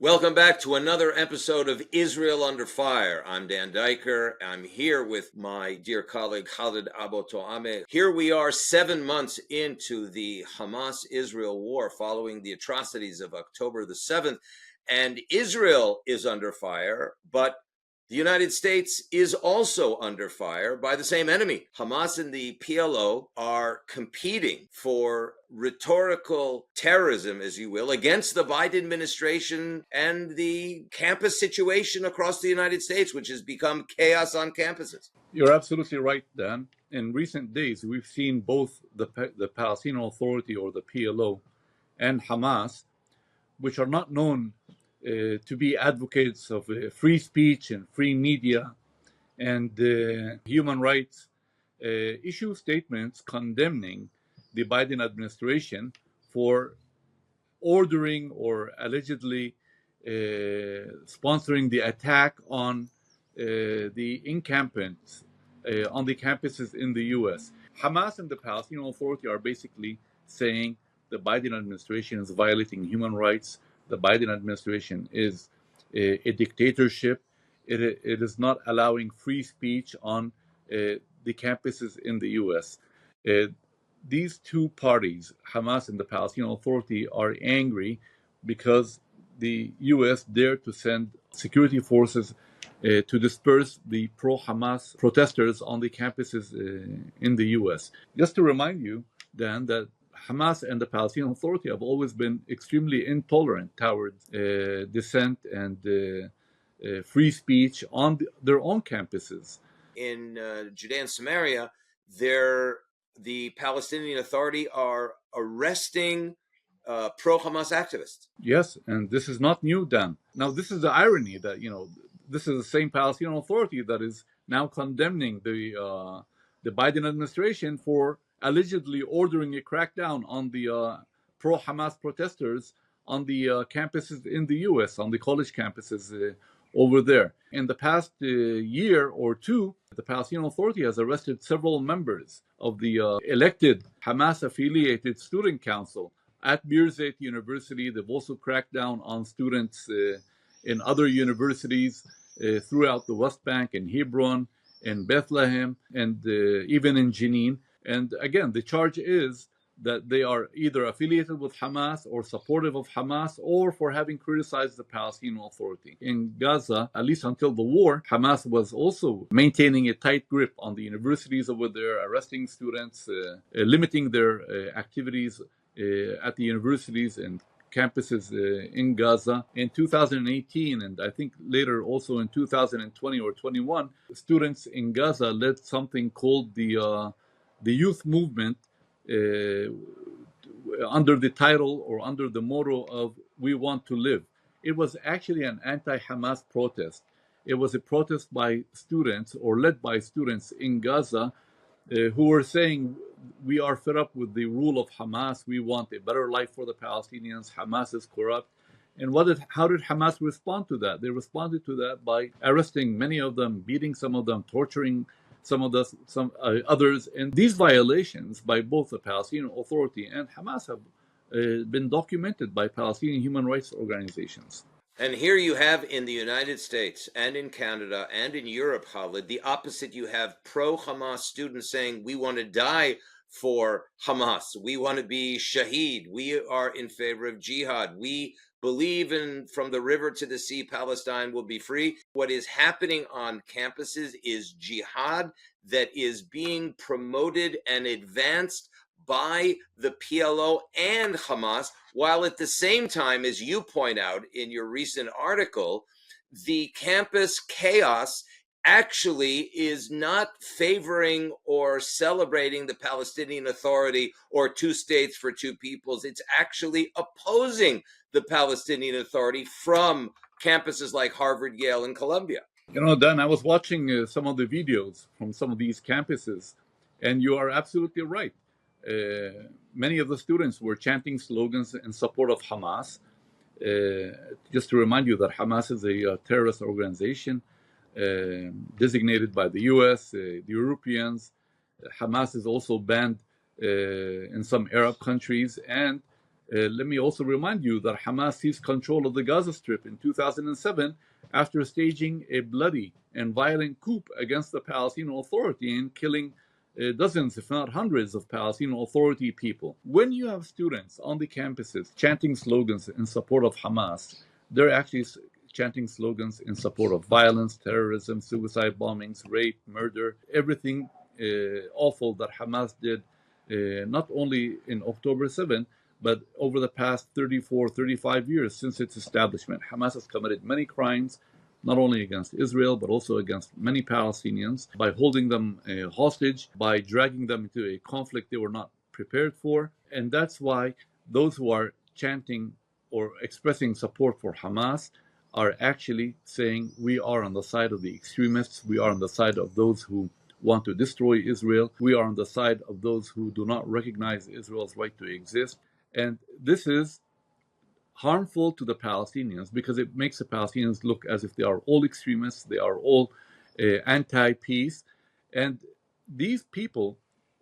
Welcome back to another episode of Israel Under Fire. I'm Dan Diker. I'm here with my dear colleague Khaled Abu Toameh. Here we are 7 months into the Hamas-Israel war following the atrocities of October the 7th. And Israel is under fire, but the United States is also under fire by the same enemy. Hamas and the PLO are competing for rhetorical terrorism, as you will, against the Biden administration and the campus situation across the United States, which has become chaos on campuses. You're absolutely right, Dan. In recent days, we've seen both the Palestinian Authority, or the PLO, and Hamas, which are not known to be advocates of free speech and free media and human rights, issue statements condemning the Biden administration for ordering or allegedly sponsoring the attack on the encampments on the campuses in the U.S. Hamas and the Palestinian Authority are basically saying the Biden administration is violating human rights. The Biden administration is a dictatorship. It is not allowing free speech on the campuses in the U.S. These two parties, Hamas and the Palestinian Authority, are angry because the U.S. dared to send security forces to disperse the pro-Hamas protesters on the campuses in the U.S. Just to remind you, Dan, that Hamas and the Palestinian Authority have always been extremely intolerant towards dissent and free speech on their own campuses. In Judea and Samaria, the Palestinian Authority are arresting pro-Hamas activists. Yes, and this is not new, Dan. Now, this is the irony that, this is the same Palestinian Authority that is now condemning the Biden administration for allegedly ordering a crackdown on the pro-Hamas protesters on the campuses in the U.S., on the college campuses over there. In the past year or two, the Palestinian Authority has arrested several members of the elected Hamas-affiliated student council at Birzeit University. They've also cracked down on students in other universities throughout the West Bank, in Hebron, in Bethlehem, and even in Jenin. And again, the charge is that they are either affiliated with Hamas or supportive of Hamas, or for having criticized the Palestinian Authority. In Gaza, at least until the war, Hamas was also maintaining a tight grip on the universities over there, arresting students, limiting their activities at the universities and campuses in Gaza. In 2018, and I think later also in 2020 or 21, students in Gaza led something called the youth movement, under the title or under the motto of "We Want to Live." It was actually an anti-Hamas protest. It was a protest by students, or led by students in Gaza, who were saying, we are fed up with the rule of Hamas. We want a better life for the Palestinians. Hamas is corrupt. And how did Hamas respond to that? They responded to that by arresting many of them, beating some of them, torturing some others. And these violations by both the Palestinian Authority and Hamas have been documented by Palestinian human rights organizations. And here you have in the United States and in Canada and in Europe, Khaled, the opposite. You have pro-Hamas students saying, we want to die for Hamas. We want to be shaheed. We are in favor of jihad. We believe in from the river to the sea, Palestine will be free. What is happening on campuses is jihad that is being promoted and advanced by the PLO and Hamas, while at the same time, as you point out in your recent article, the campus chaos actually is not favoring or celebrating the Palestinian Authority or two states for two peoples. It's actually opposing the Palestinian Authority from campuses like Harvard, Yale, and Columbia. Dan, I was watching some of the videos from some of these campuses, and you are absolutely right. Many of the students were chanting slogans in support of Hamas. Just to remind you that Hamas is a terrorist organization designated by the US, the Europeans. Hamas is also banned in some Arab countries, and Let me also remind you that Hamas seized control of the Gaza Strip in 2007 after staging a bloody and violent coup against the Palestinian Authority and killing dozens, if not hundreds, of Palestinian Authority people. When you have students on the campuses chanting slogans in support of Hamas, they're actually chanting slogans in support of violence, terrorism, suicide bombings, rape, murder, everything awful that Hamas did, not only in October 7, but over the past 34, 35 years since its establishment. Hamas has committed many crimes, not only against Israel, but also against many Palestinians, by holding them hostage, by dragging them into a conflict they were not prepared for. And that's why those who are chanting or expressing support for Hamas are actually saying we are on the side of the extremists, we are on the side of those who want to destroy Israel, we are on the side of those who do not recognize Israel's right to exist. And this is harmful to the Palestinians because it makes the Palestinians look as if they are all extremists, they are all anti-peace. And these people,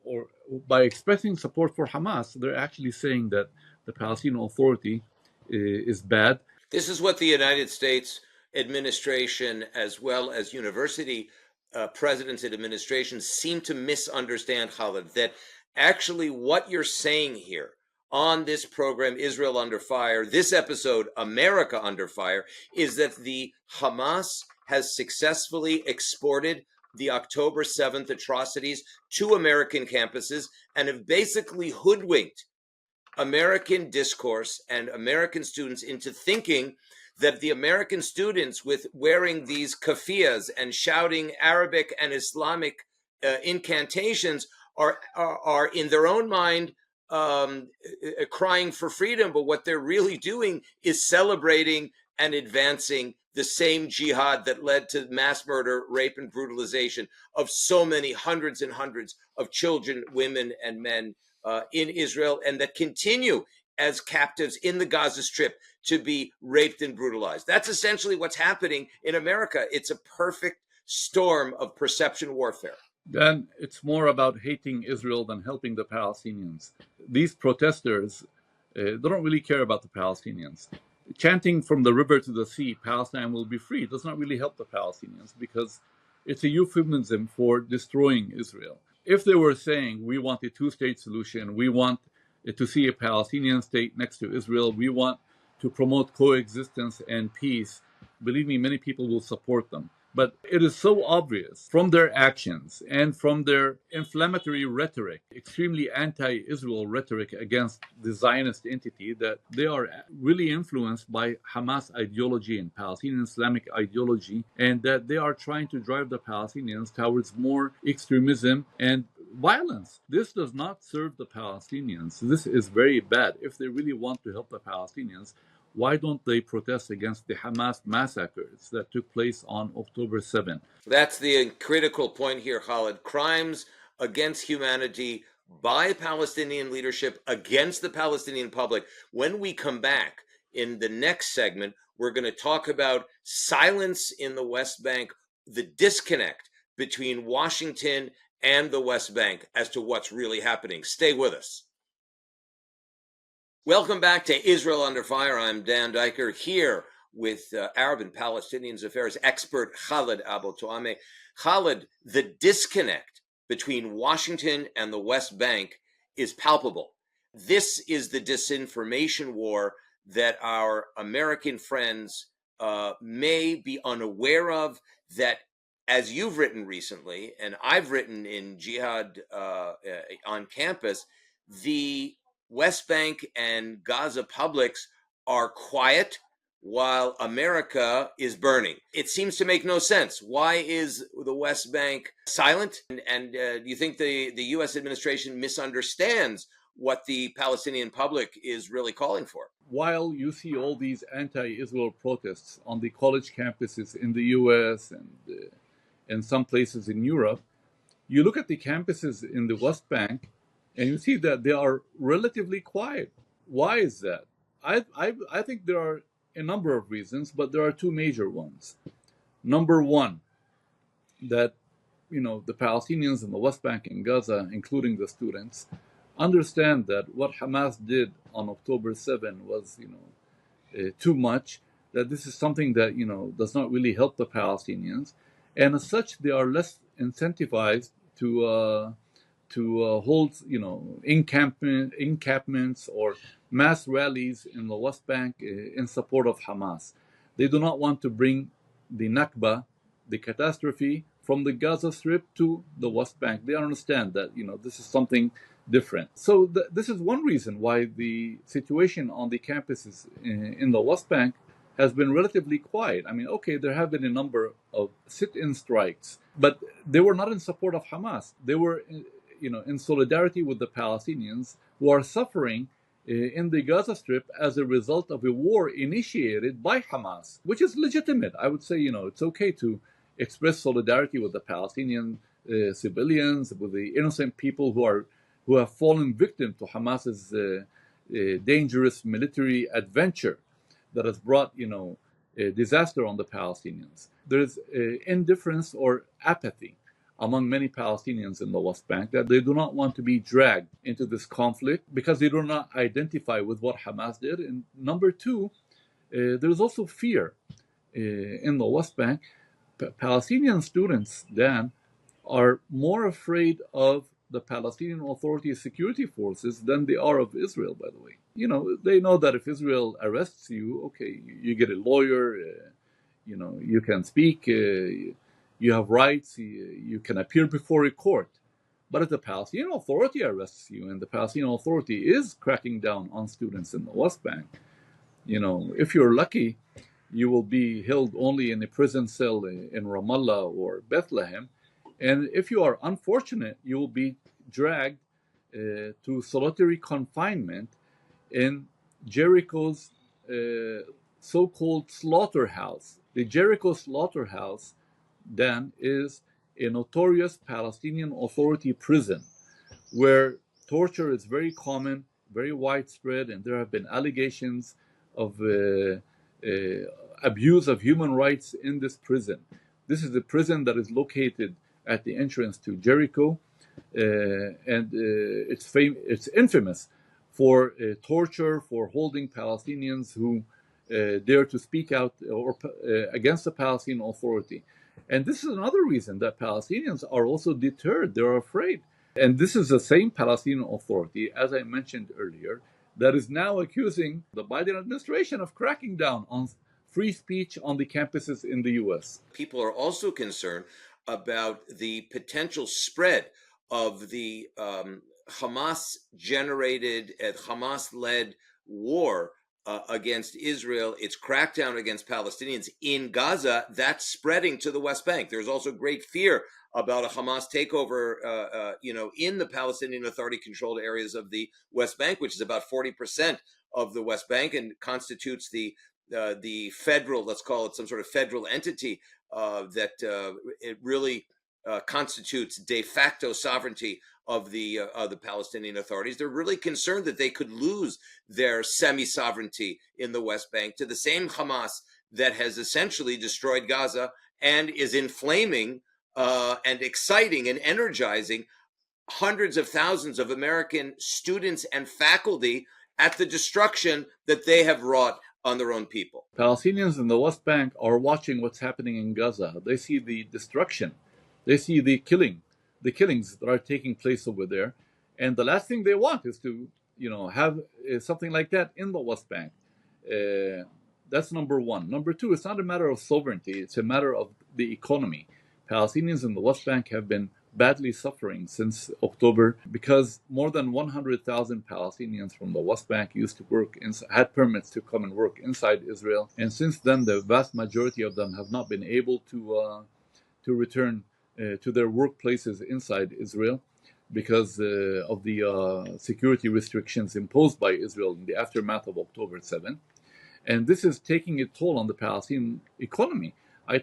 or by expressing support for Hamas, they're actually saying that the Palestinian Authority is bad. This is what the United States administration, as well as university presidents and administrations, seem to misunderstand, Khaled, that actually what you're saying here on this program, Israel Under Fire, this episode, America Under Fire, is that the Hamas has successfully exported the October 7th atrocities to American campuses and have basically hoodwinked American discourse and American students into thinking that the American students, with wearing these keffiyehs and shouting Arabic and Islamic incantations, are in their own mind crying for freedom, but what they're really doing is celebrating and advancing the same jihad that led to mass murder, rape, and brutalization of so many hundreds and hundreds of children, women, and men in Israel, and that continue as captives in the Gaza Strip to be raped and brutalized. That's essentially what's happening in America. It's a perfect storm of perception warfare. Then it's more about hating Israel than helping the Palestinians. These protesters, they don't really care about the Palestinians. Chanting from the river to the sea, Palestine will be free, does not really help the Palestinians because it's a euphemism for destroying Israel. If they were saying we want a two-state solution, we want to see a Palestinian state next to Israel, we want to promote coexistence and peace, believe me, many people will support them. But it is so obvious from their actions and from their inflammatory rhetoric, extremely anti-Israel rhetoric against the Zionist entity, that they are really influenced by Hamas ideology and Palestinian Islamic ideology, and that they are trying to drive the Palestinians towards more extremism and violence. This does not serve the Palestinians. This is very bad. If they really want to help the Palestinians, why don't they protest against the Hamas massacres that took place on October 7th? That's the critical point here, Khaled. Crimes against humanity by Palestinian leadership against the Palestinian public. When we come back in the next segment, we're going to talk about silence in the West Bank, the disconnect between Washington and the West Bank as to what's really happening. Stay with us. Welcome back to Israel Under Fire. I'm Dan Diker here with Arab and Palestinian affairs expert Khaled Abu Toameh. Khaled, the disconnect between Washington and the West Bank is palpable. This is the disinformation war that our American friends may be unaware of, that, as you've written recently, and I've written in Jihad on campus, the West Bank and Gaza publics are quiet while America is burning. It seems to make no sense. Why is the West Bank silent? And do you think the U.S. administration misunderstands what the Palestinian public is really calling for? While you see all these anti-Israel protests on the college campuses in the U.S. and some places in Europe, you look at the campuses in the West Bank, and you see that they are relatively quiet. Why is that? I think there are a number of reasons, but there are two major ones. Number one, that the Palestinians in the West Bank and Gaza, including the students, understand that what Hamas did on October 7 was, too much, that this is something that, does not really help the Palestinians. And as such, they are less incentivized to hold, encampments or mass rallies in the West Bank in support of Hamas. They do not want to bring the Nakba, the catastrophe, from the Gaza Strip to the West Bank. They understand that, this is something different. So this is one reason why the situation on the campuses in the West Bank has been relatively quiet. I mean, okay, there have been a number of sit-in strikes, but they were not in support of Hamas. They were, in solidarity with the Palestinians who are suffering in the Gaza Strip as a result of a war initiated by Hamas, which is legitimate. I would say, it's okay to express solidarity with the Palestinian civilians, with the innocent people who have fallen victim to Hamas's dangerous military adventure that has brought, a disaster on the Palestinians. There is indifference or apathy among many Palestinians in the West Bank that they do not want to be dragged into this conflict because they do not identify with what Hamas did. And number two, there's also fear in the West Bank. Palestinian students, Dan, are more afraid of the Palestinian Authority security forces than they are of Israel, by the way. They know that if Israel arrests you, okay, you get a lawyer, you can speak, you have rights, you can appear before a court. But if the Palestinian Authority arrests you and the Palestinian Authority is cracking down on students in the West Bank, if you're lucky, you will be held only in a prison cell in Ramallah or Bethlehem. And if you are unfortunate, you will be dragged to solitary confinement in Jericho's so-called slaughterhouse. The Jericho slaughterhouse, Dan, is a notorious Palestinian Authority prison where torture is very common, very widespread, and there have been allegations of abuse of human rights in this prison. This is a prison that is located at the entrance to Jericho, and it's infamous for torture, for holding Palestinians who dare to speak out or against the Palestinian Authority. And this is another reason that Palestinians are also deterred. They're afraid. And this is the same Palestinian Authority, as I mentioned earlier, that is now accusing the Biden administration of cracking down on free speech on the campuses in the U.S. People are also concerned about the potential spread of the Hamas-generated, Hamas-led war against Israel, its crackdown against Palestinians in Gaza. That's spreading to the West Bank. There's also great fear about a Hamas takeover, in the Palestinian Authority-controlled areas of the West Bank, which is about 40% of the West Bank and constitutes the federal, let's call it some sort of federal entity that it really constitutes de facto sovereignty of the Palestinian authorities. They're really concerned that they could lose their semi-sovereignty in the West Bank to the same Hamas that has essentially destroyed Gaza and is inflaming and exciting and energizing hundreds of thousands of American students and faculty at the destruction that they have wrought on their own people. Palestinians in the West Bank are watching what's happening in Gaza. They see the destruction. They see the killings that are taking place over there. And the last thing they want is to, have something like that in the West Bank. That's number one. Number two, it's not a matter of sovereignty. It's a matter of the economy. Palestinians in the West Bank have been badly suffering since October because more than 100,000 Palestinians from the West Bank used to work, had permits to come and work inside Israel. And since then, the vast majority of them have not been able to return to their workplaces inside Israel because of the security restrictions imposed by Israel in the aftermath of October 7. And this is taking a toll on the Palestinian economy. I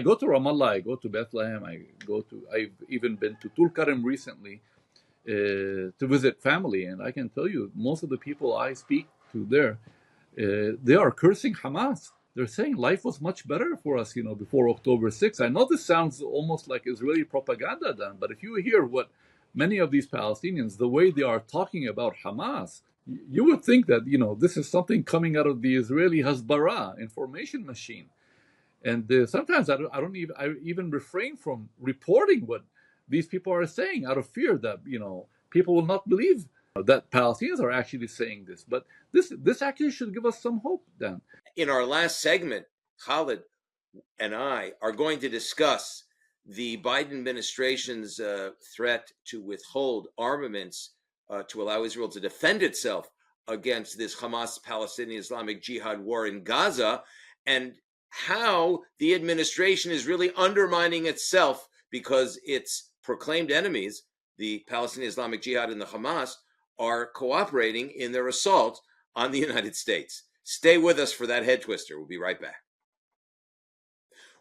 go to Ramallah, I go to Bethlehem, I've even been to Tulkarem recently to visit family, and I can tell you, most of the people I speak to there, they are cursing Hamas. They're saying life was much better for us, before October 6th. I know this sounds almost like Israeli propaganda, Dan, but if you hear what many of these Palestinians, the way they are talking about Hamas, you would think that, this is something coming out of the Israeli Hasbara information machine. And sometimes I even refrain from reporting what these people are saying out of fear that, people will not believe that Palestinians are actually saying this. But this actually should give us some hope, Dan. In our last segment, Khaled and I are going to discuss the Biden administration's threat to withhold armaments to allow Israel to defend itself against this Hamas Palestinian Islamic Jihad war in Gaza, and how the administration is really undermining itself because its proclaimed enemies, the Palestinian Islamic Jihad and the Hamas, are cooperating in their assault on the United States. Stay with us for that head twister. We'll be right back.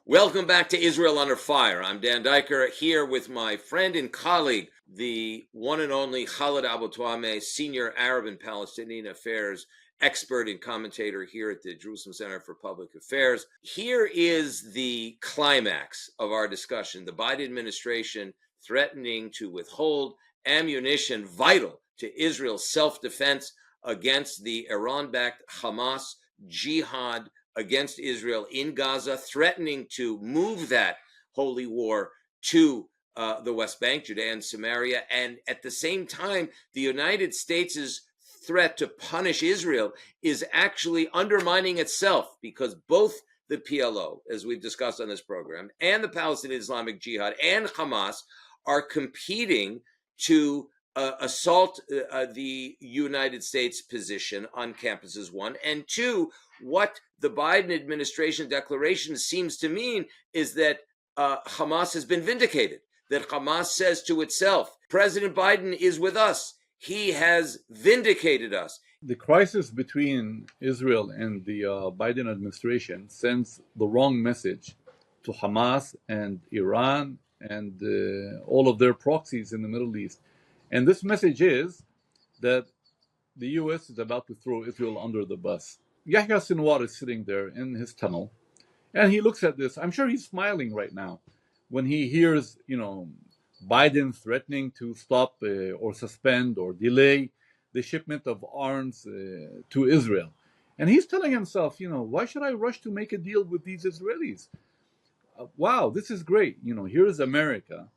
Welcome back to Israel Under Fire. I'm Dan Diker, here with my friend and colleague, the one and only Khaled Abu Toameh, senior Arab and Palestinian affairs expert and commentator here at the Jerusalem Center for Public Affairs. Here is the climax of our discussion: the Biden administration threatening to withhold ammunition vital to Israel's self-defense against the Iran-backed Hamas jihad against Israel in Gaza, threatening to move that holy war to the West Bank, Judea and Samaria, and at the same time, the United States' threat to punish Israel is actually undermining itself, because both the PLO, as we've discussed on this program, and the Palestinian Islamic Jihad and Hamas are competing to assault the United States position on campuses, one, and two, what the Biden administration declaration seems to mean is that Hamas has been vindicated, that Hamas says to itself, President Biden is with us. He has vindicated us. The crisis between Israel and the Biden administration sends the wrong message to Hamas and Iran and all of their proxies in the Middle East. And this message is that the U.S. is about to throw Israel under the bus. Yahya Sinwar is sitting there in his tunnel, and he looks at this. I'm sure he's smiling right now when he hears, Biden threatening to stop or suspend or delay the shipment of arms to Israel. And he's telling himself, why should I rush to make a deal with these Israelis? Wow, this is great. Here's America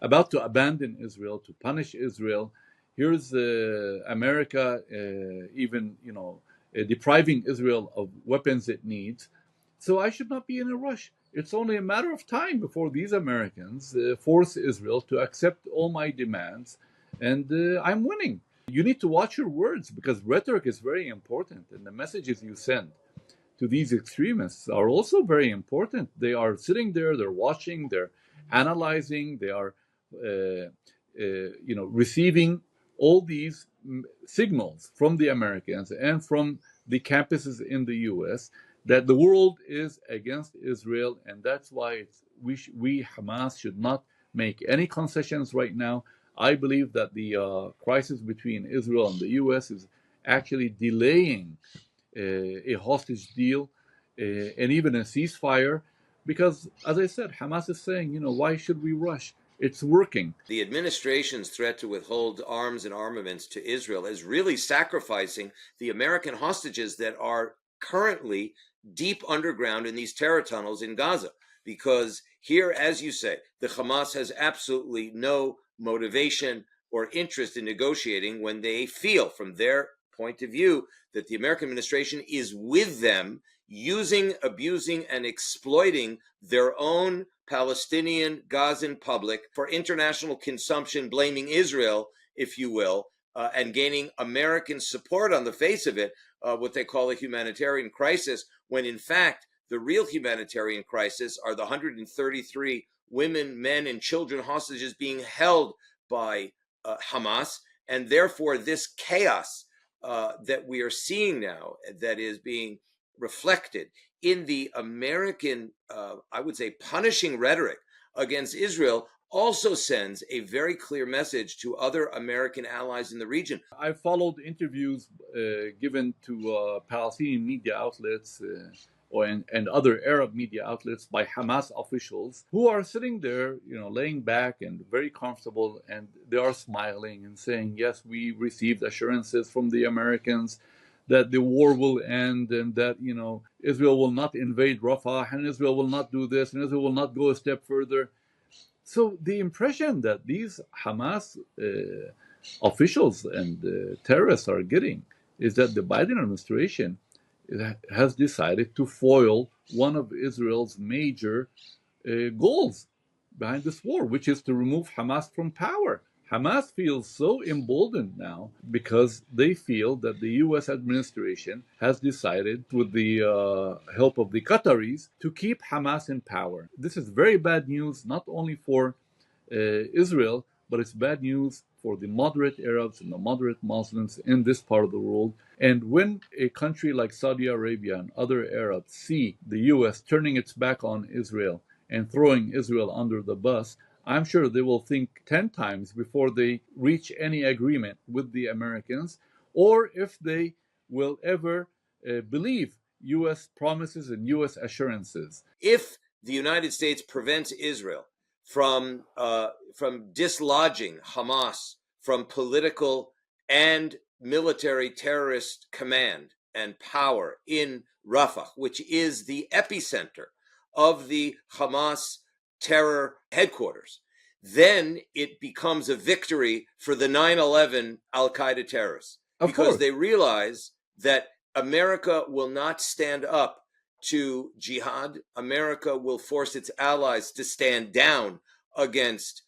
about to abandon Israel, to punish Israel. Here's America even, depriving Israel of weapons it needs. So I should not be in a rush. It's only a matter of time before these Americans force Israel to accept all my demands, and I'm winning. You need to watch your words, because rhetoric is very important, and the messages you send to these extremists are also very important. They are sitting there, they're watching, they're analyzing, they are receiving all these signals from the Americans and from the campuses in the U.S. that the world is against Israel, and that's why we Hamas should not make any concessions right now. I believe that the crisis between Israel and the U.S. is actually delaying a hostage deal and even a ceasefire, because, as I said, Hamas is saying, why should we rush? It's working. The administration's threat to withhold arms and armaments to Israel is really sacrificing the American hostages that are currently deep underground in these terror tunnels in Gaza. Because here, as you say, the Hamas has absolutely no motivation or interest in negotiating when they feel, from their point of view, that the American administration is with them, using, abusing, and exploiting their own Palestinian Gazan public for international consumption, blaming Israel, if you will, and gaining American support on the face of it, what they call a humanitarian crisis, when in fact the real humanitarian crisis are the 133 women, men, and children hostages being held by Hamas, and therefore this chaos that we are seeing now, that is being reflected in the American, I would say, punishing rhetoric against Israel, also sends a very clear message to other American allies in the region. I followed interviews given to Palestinian media outlets and other Arab media outlets by Hamas officials who are sitting there, laying back and very comfortable, and they are smiling and saying, yes, we received assurances from the Americans that the war will end and that, Israel will not invade Rafah and Israel will not do this and Israel will not go a step further. So the impression that these Hamas officials and terrorists are getting is that the Biden administration has decided to foil one of Israel's major goals behind this war, which is to remove Hamas from power. Hamas feels so emboldened now because they feel that the U.S. administration has decided, with the help of the Qataris, to keep Hamas in power. This is very bad news, not only for Israel, but it's bad news for the moderate Arabs and the moderate Muslims in this part of the world. And when a country like Saudi Arabia and other Arabs see the U.S. turning its back on Israel and throwing Israel under the bus, I'm sure they will think 10 times before they reach any agreement with the Americans, or if they will ever believe U.S. promises and U.S. assurances. If the United States prevents Israel from dislodging Hamas from political and military terrorist command and power in Rafah, which is the epicenter of the Hamas terror headquarters, then it becomes a victory for the 9/11 al-Qaeda terrorists, because they realize that America will not stand up to jihad. America will force its allies to stand down against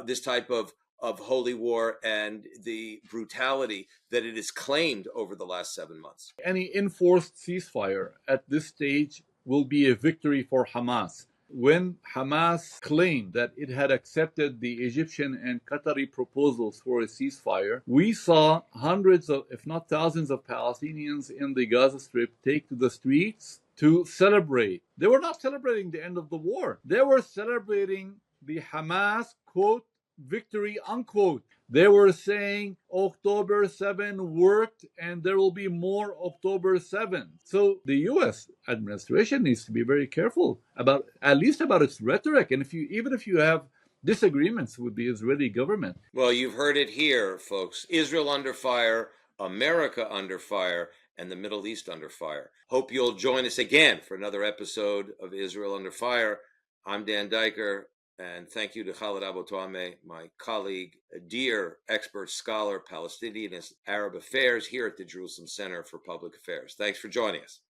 this type of holy war and the brutality that it has claimed over the last 7 months. Any enforced ceasefire at this stage will be a victory for Hamas. When Hamas claimed that it had accepted the Egyptian and Qatari proposals for a ceasefire, we saw hundreds of, if not thousands of Palestinians in the Gaza Strip take to the streets to celebrate. They were not celebrating the end of the war. They were celebrating the Hamas, quote, victory, unquote. They were saying October 7 worked and there will be more October 7. So the U.S. administration needs to be very careful about, at least about its rhetoric. And even if you have disagreements with the Israeli government. Well, you've heard it here, folks. Israel under fire, America under fire, and the Middle East under fire. Hope you'll join us again for another episode of Israel Under Fire. I'm Dan Diker. And thank you to Khaled Abu Toameh, my colleague, a dear expert scholar, Palestinian and Arab affairs here at the Jerusalem Center for Public Affairs. Thanks for joining us.